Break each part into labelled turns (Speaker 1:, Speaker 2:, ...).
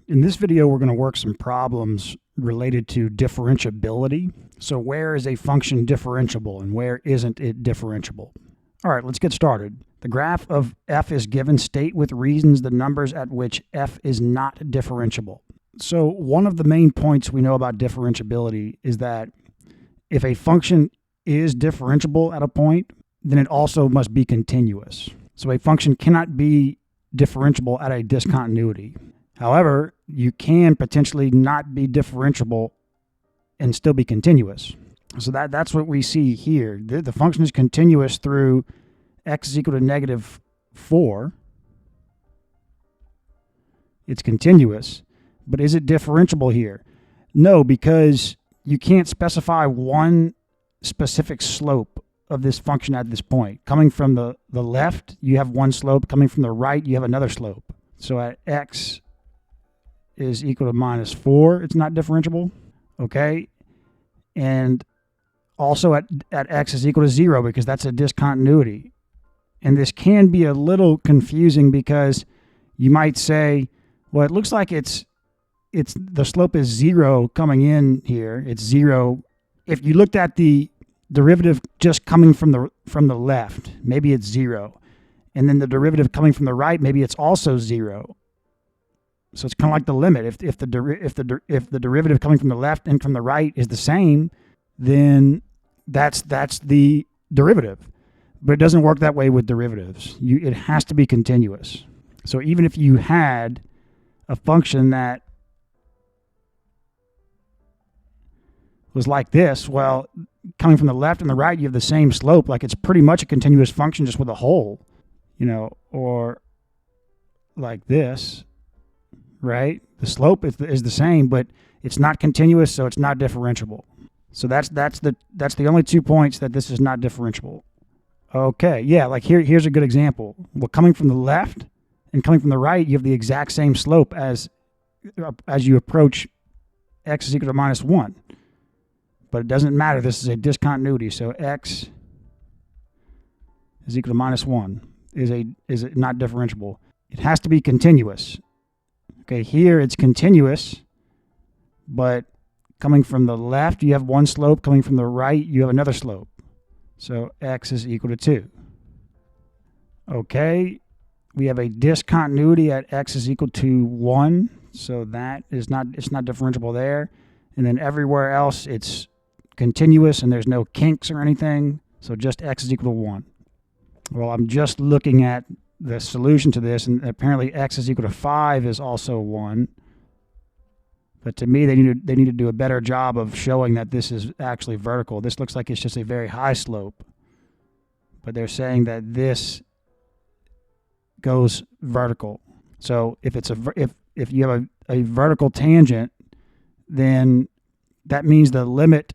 Speaker 1: In this video, we're going to work some problems related to differentiability. So where is a function differentiable and where isn't it differentiable? All right, let's get started. The graph of f is given. State with reasons the numbers at which f is not differentiable. So one of the main points we know about differentiability is that if a function is differentiable at a point, then it also must be continuous. So a function cannot be differentiable at a discontinuity. However, you can potentially not be differentiable and still be continuous. So that's what we see here. The function is continuous through x is equal to negative 4. It's continuous. But is it differentiable here? No, because you can't specify one specific slope of this function at this point. Coming from the left, you have one slope. Coming from the right, you have another slope. So at x is equal to minus 4, it's not differentiable, okay? And also at x is equal to 0 because that's a discontinuity. And this can be a little confusing because you might say, well, it looks like it's the slope is 0 coming in here. It's 0. If you looked at the derivative just coming from the left, maybe it's 0. And then the derivative coming from the right, maybe it's also 0. So it's kind of like the limit. If the derivative coming from the left and from the right is the same, then that's the derivative. But it doesn't work that way with derivatives. It has to be continuous. So even if you had a function that was like this, well, coming from the left and the right, you have the same slope. Like it's pretty much a continuous function just with a hole, or like this. Right? The slope is the same, but it's not continuous, so it's not differentiable. So that's the only 2 points that this is not differentiable. Okay, yeah, like here's a good example. Well, coming from the left and coming from the right, you have the exact same slope as you approach x is equal to minus 1. But it doesn't matter. This is a discontinuity, so x is equal to minus 1 is not differentiable. It has to be continuous. Okay, here it's continuous, but coming from the left, you have one slope. Coming from the right, you have another slope. So x is equal to 2. Okay, we have a discontinuity at x is equal to 1. So it's not differentiable there. And then everywhere else, it's continuous and there's no kinks or anything. So just x is equal to 1. Well, I'm just looking at the solution to this, and apparently x is equal to 5 is also 1. But to me, they need to do a better job of showing that this is actually vertical. This looks like it's just a very high slope. But they're saying that this goes vertical. So if you have a vertical tangent, then that means the limit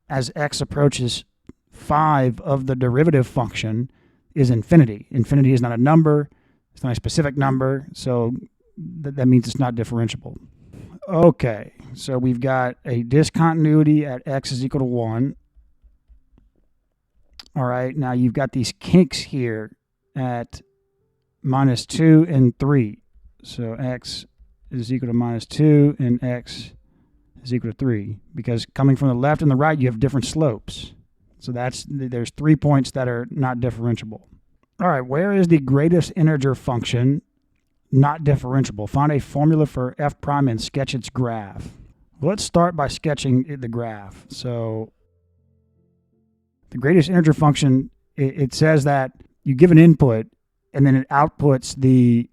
Speaker 1: as x approaches 5 of the derivative function is infinity. Infinity is not a number. It's not a specific number. So that means it's not differentiable. Okay, so we've got a discontinuity at x is equal to 1. All right, now you've got these kinks here at minus 2 and 3. So x is equal to minus 2 and x is equal to 3. Because coming from the left and the right, you have different slopes. So there's 3 points that are not differentiable. All right, where is the greatest integer function not differentiable? Find a formula for f prime and sketch its graph. Let's start by sketching the graph. So the greatest integer function, it says that you give an input and then it outputs the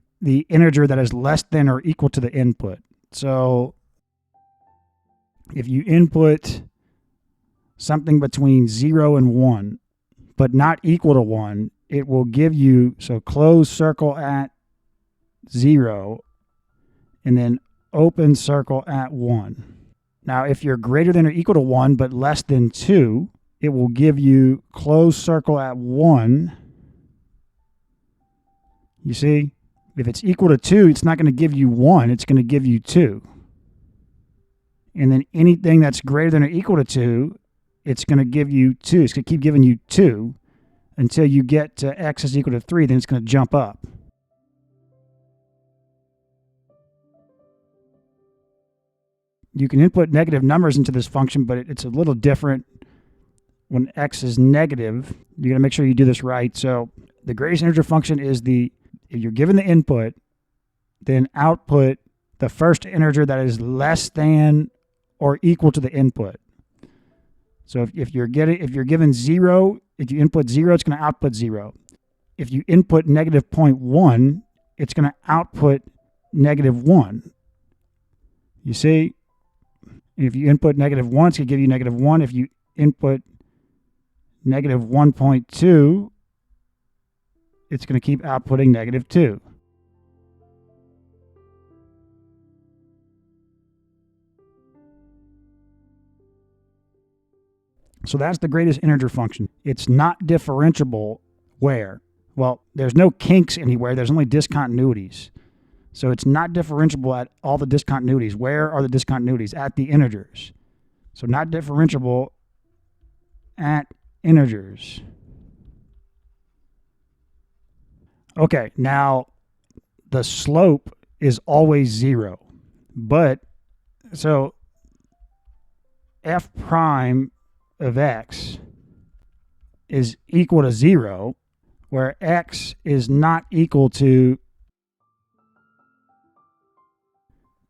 Speaker 1: integer that is less than or equal to the input. So if you input something between 0 and 1, but not equal to 1, it will give you, so close circle at 0, and then open circle at 1. Now, if you're greater than or equal to 1, but less than 2, it will give you close circle at 1. You see? If it's equal to 2, it's not going to give you 1, it's going to give you 2. And then anything that's greater than or equal to 2, it's going to give you 2. It's going to keep giving you 2 until you get to x is equal to 3, then it's going to jump up. you can input negative numbers into this function, but it's a little different when x is negative. You got to make sure you do this right. So the greatest integer function is if you're given the input, then output the first integer that is less than or equal to the input. So if you're given 0, if you input 0, it's going to output 0. If you input negative 0.1, it's going to output negative 1. You see? If you input negative 1, it's going to give you negative 1. If you input negative 1.2, it's going to keep outputting negative 2. So that's the greatest integer function. It's not differentiable where? Well, there's no kinks anywhere. There's only discontinuities. So it's not differentiable at all the discontinuities. Where are the discontinuities? At the integers. So not differentiable at integers. Okay, now the slope is always 0. But, so f prime of x is equal to 0, where x is not equal to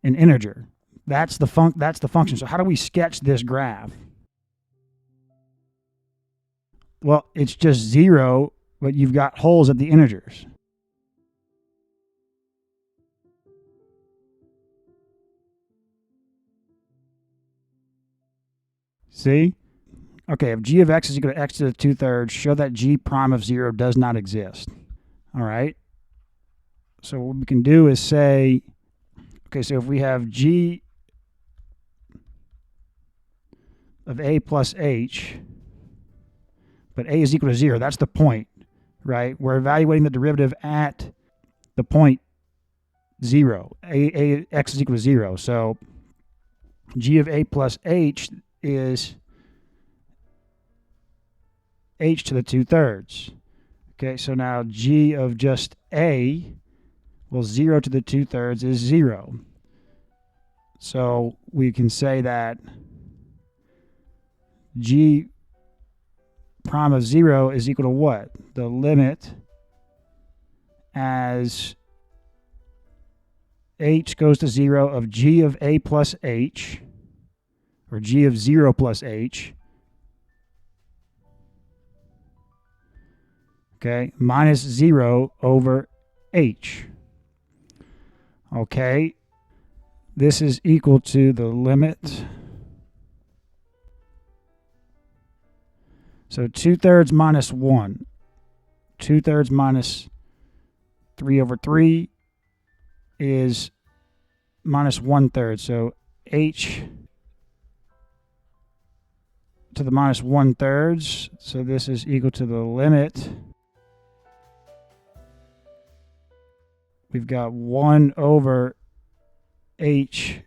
Speaker 1: an integer. That's the function. So how do we sketch this graph? Well, it's just 0, but you've got holes at the integers. See? Okay, if g of x is equal to x to the 2/3, show that g prime of 0 does not exist. All right? So what we can do is say, okay, so if we have g of a plus h, but a is equal to 0, that's the point, right? We're evaluating the derivative at the point 0. X is equal to 0. So g of a plus h is h to the 2/3. Okay, so now g of just a, well, 0 to the 2/3 is 0. So we can say that g prime of 0 is equal to what? The limit as h goes to 0 of g of a plus h, or g of 0 plus h, okay, minus 0 over h. Okay, this is equal to the limit. So 2/3 minus 1. 2/3 minus 3 over 3 is minus 1/3. So h to the minus 1/3. So this is equal to the limit. We've got 1 over h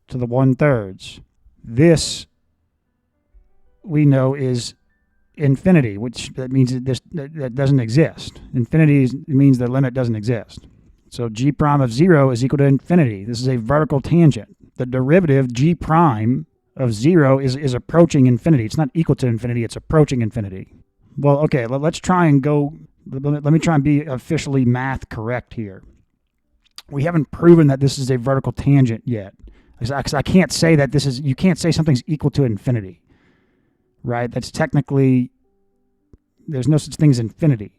Speaker 1: to the 1/3. This we know is infinity, which that means that doesn't exist. Infinity means the limit doesn't exist. So g prime of 0 is equal to infinity. This is a vertical tangent. The derivative g prime of 0 is approaching infinity. It's not equal to infinity, it's approaching infinity. Well, okay, let's try and go, let me try and be officially math correct here. We haven't proven that this is a vertical tangent yet. Because I can't say that this is, you can't say something's equal to infinity, right? That's technically, there's no such thing as infinity.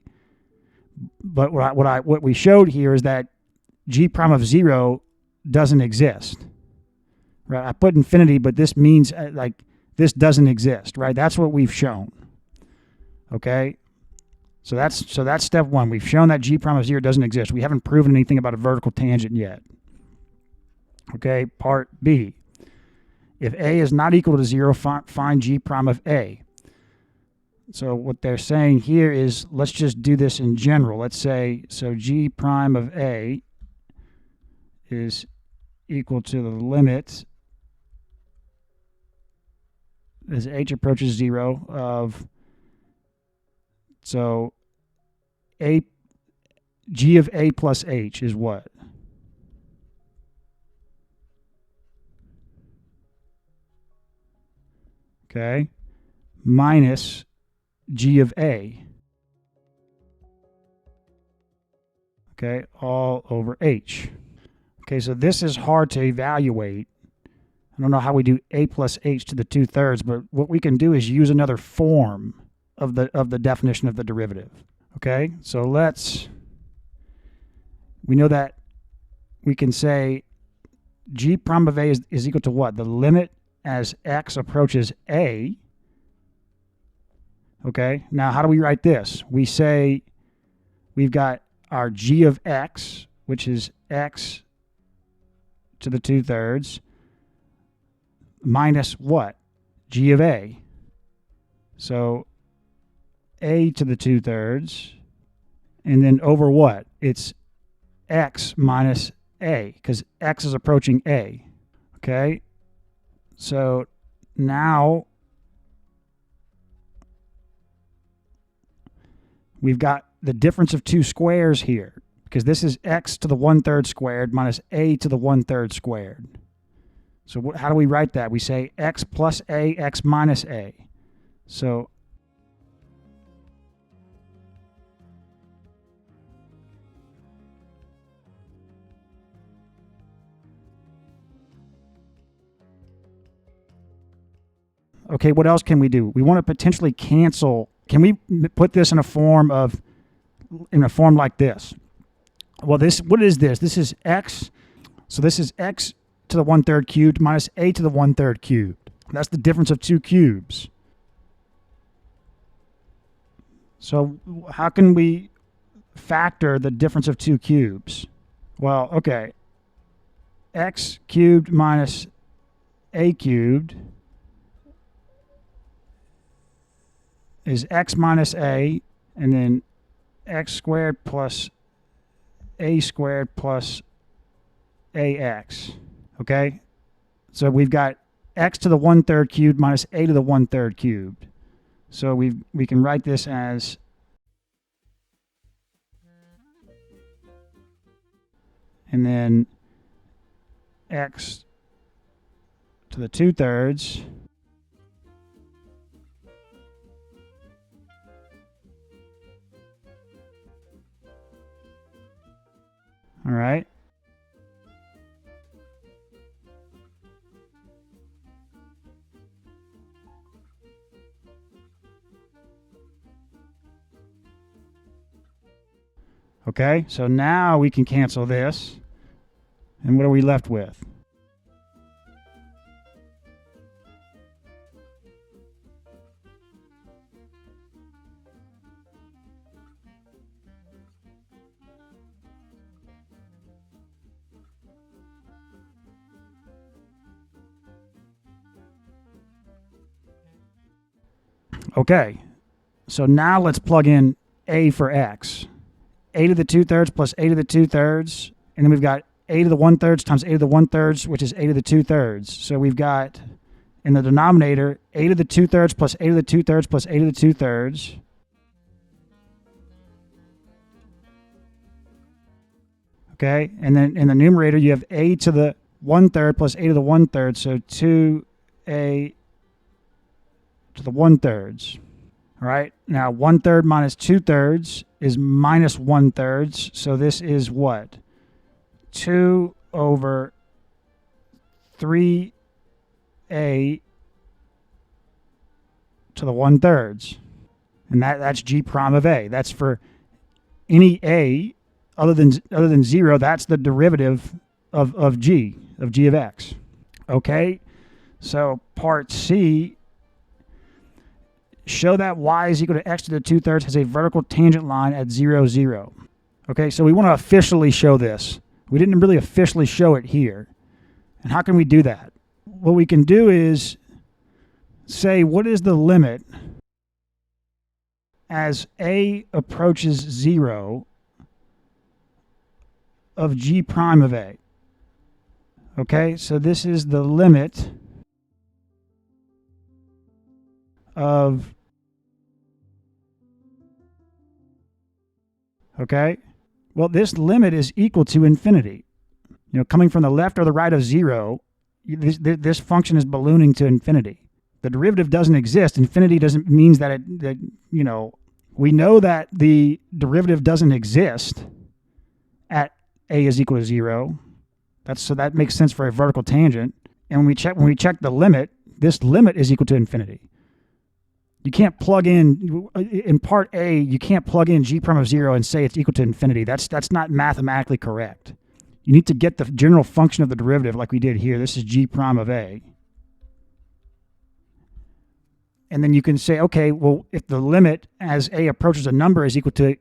Speaker 1: But what we showed here is that g prime of 0 doesn't exist, right? I put infinity, but this means like this doesn't exist, right? That's what we've shown. Okay, so that's step one. We've shown that g prime of 0 doesn't exist. We haven't proven anything about a vertical tangent yet. Okay, part B. If a is not equal to 0, find g prime of a. So what they're saying here is, let's just do this in general. Let's say, so g prime of a is equal to the limit as h approaches 0 of, so g of a plus h is what? okay, minus g of a, okay, all over h. Okay, so this is hard to evaluate. I don't know how we do a plus h to the 2/3, but what we can do is use another form of the definition of the derivative. Okay, so we know that we can say g prime of a is equal to what? The limit as x approaches a. Okay, now how do we write this? We say we've got our g of x, which is x to the 2/3, minus what? G of a. So a to the 2/3, and then over what? It's x minus a, because x is approaching a. Okay, so now we've got the difference of two squares here, because this is x to the 1/3 squared minus a to the 1/3 squared. So how do we write that? We say x plus a, x minus a. So okay, what else can we do? We want to potentially cancel. Can we put this in a form like this? Well, what is this? This is x. So this is x to the 1/3 cubed minus a to the 1/3 cubed. That's the difference of two cubes. So how can we factor the difference of two cubes? Well, okay. X cubed minus a cubed is x minus a, and then x squared plus a squared plus ax. Okay? So we've got x to the 1/3 cubed minus a to the 1/3 cubed. So we can write this as and then x to the 2/3 all right. Okay, so now we can cancel this. And what are we left with? Okay, so now let's plug in a for x. A to the 2/3 plus a to the 2/3, and then we've got a to the 1/3 times a to the 1/3, which is a to the 2/3. So we've got in the denominator a to the 2/3 plus a to the 2/3 plus a to the 2/3. Okay, and then in the numerator you have a to the 1/3 plus a to the 1/3, so 2a to the 1/3. All right, now 1/3 minus 2/3 is minus 1/3, so this is what? 2 over 3a to the 1/3. And that's g prime of a. That's for any a other than 0, that's the derivative of g of x. Okay, so part C, show that y is equal to x to the 2/3 has a vertical tangent line at 0, 0. Okay, so we want to officially show this. We didn't really officially show it here. And how can we do that? What we can do is say, what is the limit as a approaches 0 of g prime of a? Okay, so this is the limit of, okay, well, this limit is equal to infinity. You know, coming from the left or the right of 0, this function is ballooning to infinity. The derivative doesn't exist. Infinity doesn't means that we know that the derivative doesn't exist at a is equal to 0. So that makes sense for a vertical tangent. And when we check the limit, this limit is equal to infinity. You can't plug in part A, you can't plug in g prime of 0 and say it's equal to infinity. That's not mathematically correct. You need to get the general function of the derivative like we did here. This is g prime of A. And then you can say, okay, well, if the limit as A approaches a number is equal to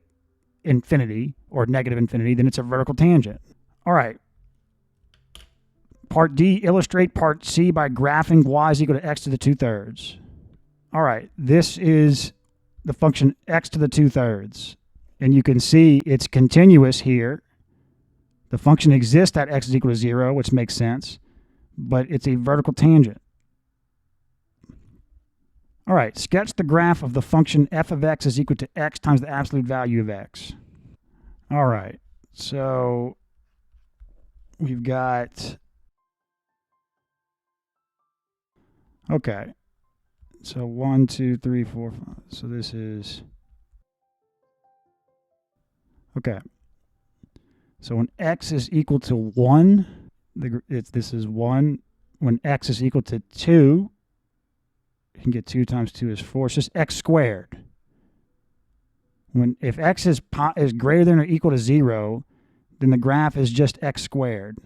Speaker 1: infinity or negative infinity, then it's a vertical tangent. All right. Part D, illustrate part C by graphing y is equal to x to the 2/3. All right, this is the function x to the 2/3. And you can see it's continuous here. The function exists at x is equal to 0, which makes sense, but it's a vertical tangent. All right, sketch the graph of the function f of x is equal to x times the absolute value of x. All right, so we've got, okay, so 1, 2, 3, 4, 5. So this is, okay. So when x is equal to 1, this is 1. When x is equal to 2, you can get 2 times 2 is 4. It's just x squared. If x is greater than or equal to 0, then the graph is just x squared.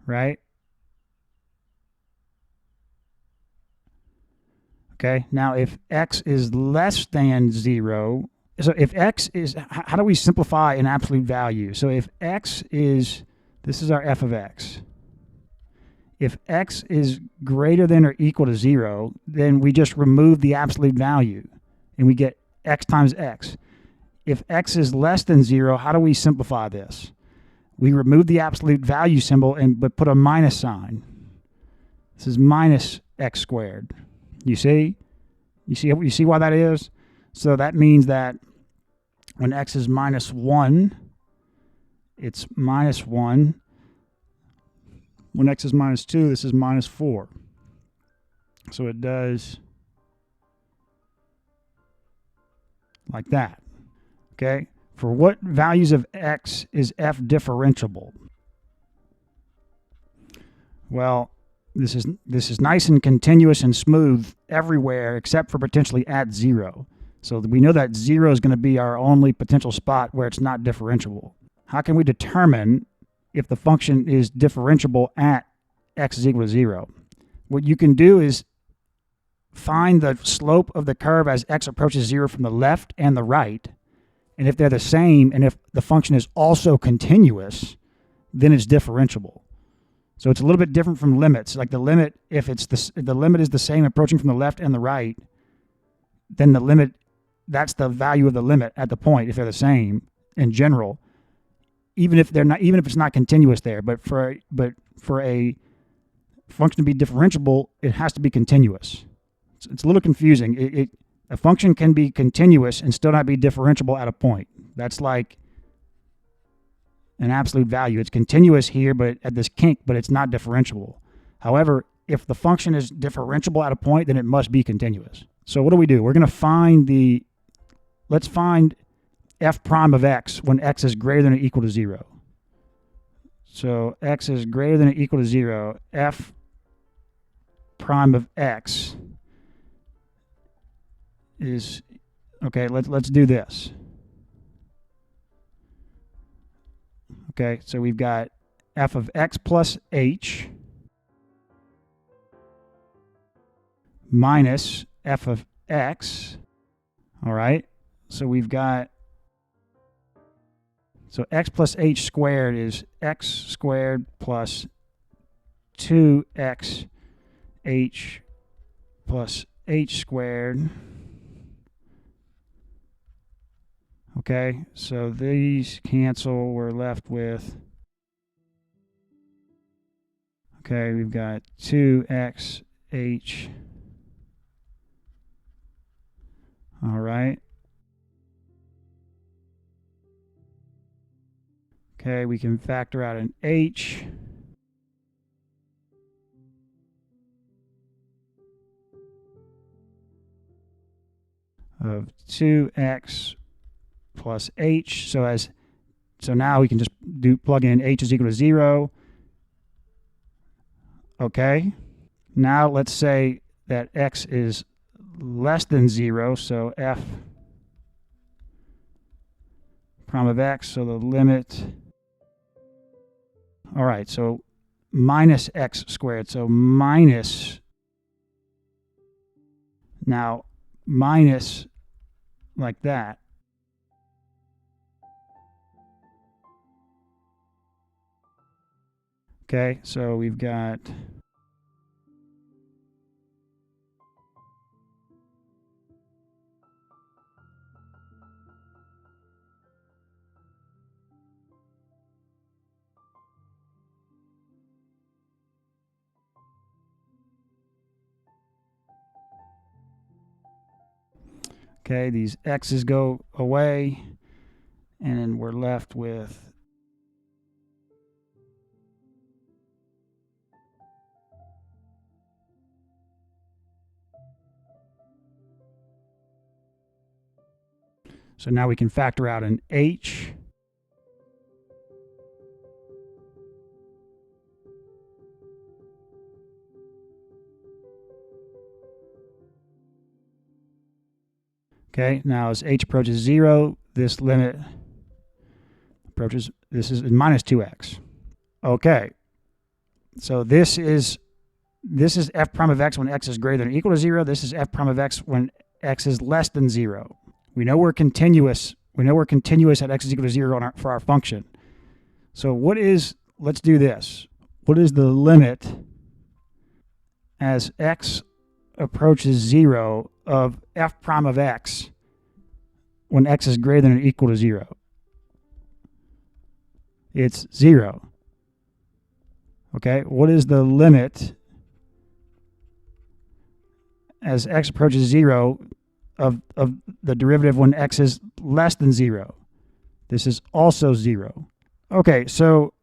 Speaker 1: Right? Okay, now if x is less than 0, so if x is, how do we simplify an absolute value? So if x is, this is our f of x. If x is greater than or equal to 0, then we just remove the absolute value and we get x times x. If x is less than 0, how do we simplify this? We remove the absolute value symbol but put a minus sign. This is minus x squared. You see? You see why that is? So that means that when x is minus 1, it's minus 1. When x is minus 2, this is minus 4. So it does like that. Okay? For what values of x is f differentiable? Well, this is nice and continuous and smooth everywhere except for potentially at 0. So we know that 0 is going to be our only potential spot where it's not differentiable. How can we determine if the function is differentiable at x is equal to 0? What you can do is find the slope of the curve as x approaches 0 from the left and the right. And if they're the same, and if the function is also continuous, then it's differentiable. So it's a little bit different from limits. Like the limit, if the limit is the same approaching from the left and the right, then the limit, that's the value of the limit at the point if they're the same in general. Even if it's not continuous there, but for a function to be differentiable, it has to be continuous. It's a little confusing. A function can be continuous and still not be differentiable at a point. That's like an absolute value. It's continuous here, but at this kink, but it's not differentiable. However, if the function is differentiable at a point, then it must be continuous. So what do? We're going to find let's find f prime of x when x is greater than or equal to 0. So x is greater than or equal to 0. F prime of x is, okay, let's do this. Okay, so we've got f of x plus h minus f of x. All right, so we've got, so x plus h squared is x squared plus 2x h plus h squared. Okay, so these cancel. We're left with, okay, we've got 2xh. All right. Okay, we can factor out an h. of 2x plus h. So now we can just plug in h is equal to 0. Okay. Now let's say that x is less than 0, so f prime of x, so the limit, all right, so minus x squared, so minus, now minus like that. Okay, so we've got okay, these x's go away, and then we're left with so now we can factor out an h. Okay, now as h approaches 0, this limit approaches, this is minus 2x. Okay, so this is f prime of x when x is greater than or equal to 0. This is f prime of x when x is less than 0. We know we're continuous. We know we're continuous at x is equal to 0 for our function. So let's do this. What is the limit as x approaches 0 of f prime of x when x is greater than or equal to 0? It's 0. Okay, what is the limit as x approaches 0 of the derivative when x is less than 0? This is also 0. Okay, so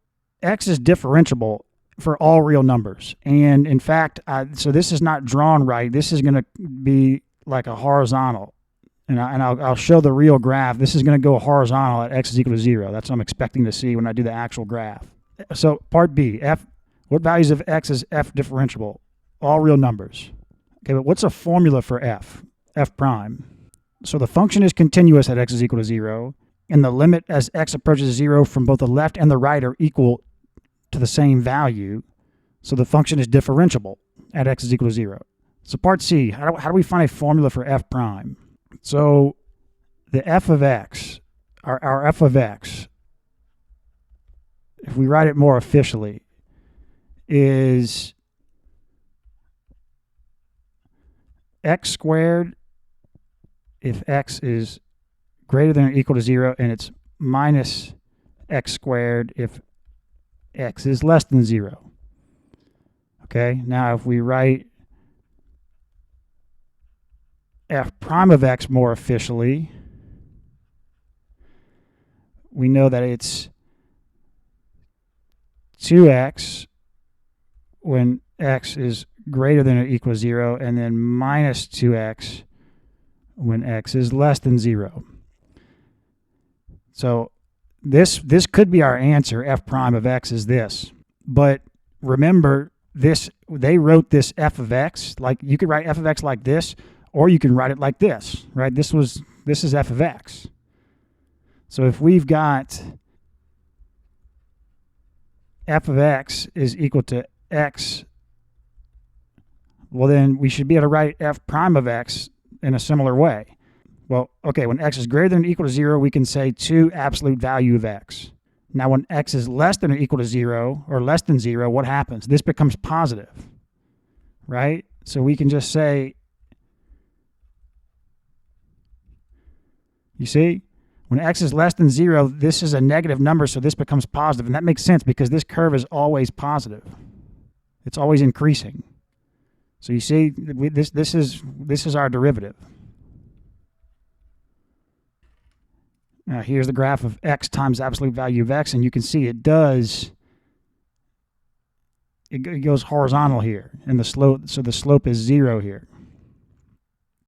Speaker 1: x is differentiable for all real numbers. And in fact, so this is not drawn right. This is going to be like a horizontal. And I'll show the real graph. This is going to go horizontal at x is equal to 0. That's what I'm expecting to see when I do the actual graph. So part B, what values of x is f differentiable? All real numbers. Okay, but what's a formula for f prime? So the function is continuous at x is equal to 0, and the limit as x approaches 0 from both the left and the right are equal to the same value. So the function is differentiable at x is equal to 0. So part C, how do we find a formula for f prime? So the f of x, our f of x, if we write it more officially, is x squared if x is greater than or equal to 0, and it's minus x squared if x is less than 0. Okay, now if we write f prime of x more officially, we know that it's 2x when x is greater than or equal to 0, and then minus 2x when x is less than 0. So this could be our answer. F prime of x is this. But remember, they wrote this f of x, like you could write f of x like this, or you can write it like this, right? This is f of x. So if we've got f of x is equal to x, well then we should be able to write f prime of x in a similar way. Well, okay, when x is greater than or equal to 0, we can say 2 absolute value of x. Now when x is less than or equal to 0, or less than 0, what happens? This becomes positive, right? So we can just say, you see, when x is less than 0, this is a negative number, so this becomes positive. And that makes sense because this curve is always positive. It's always increasing. So you see, this is our derivative. Now here's the graph of x times absolute value of x, and you can see it goes horizontal here, and the slope, so the slope is 0 here.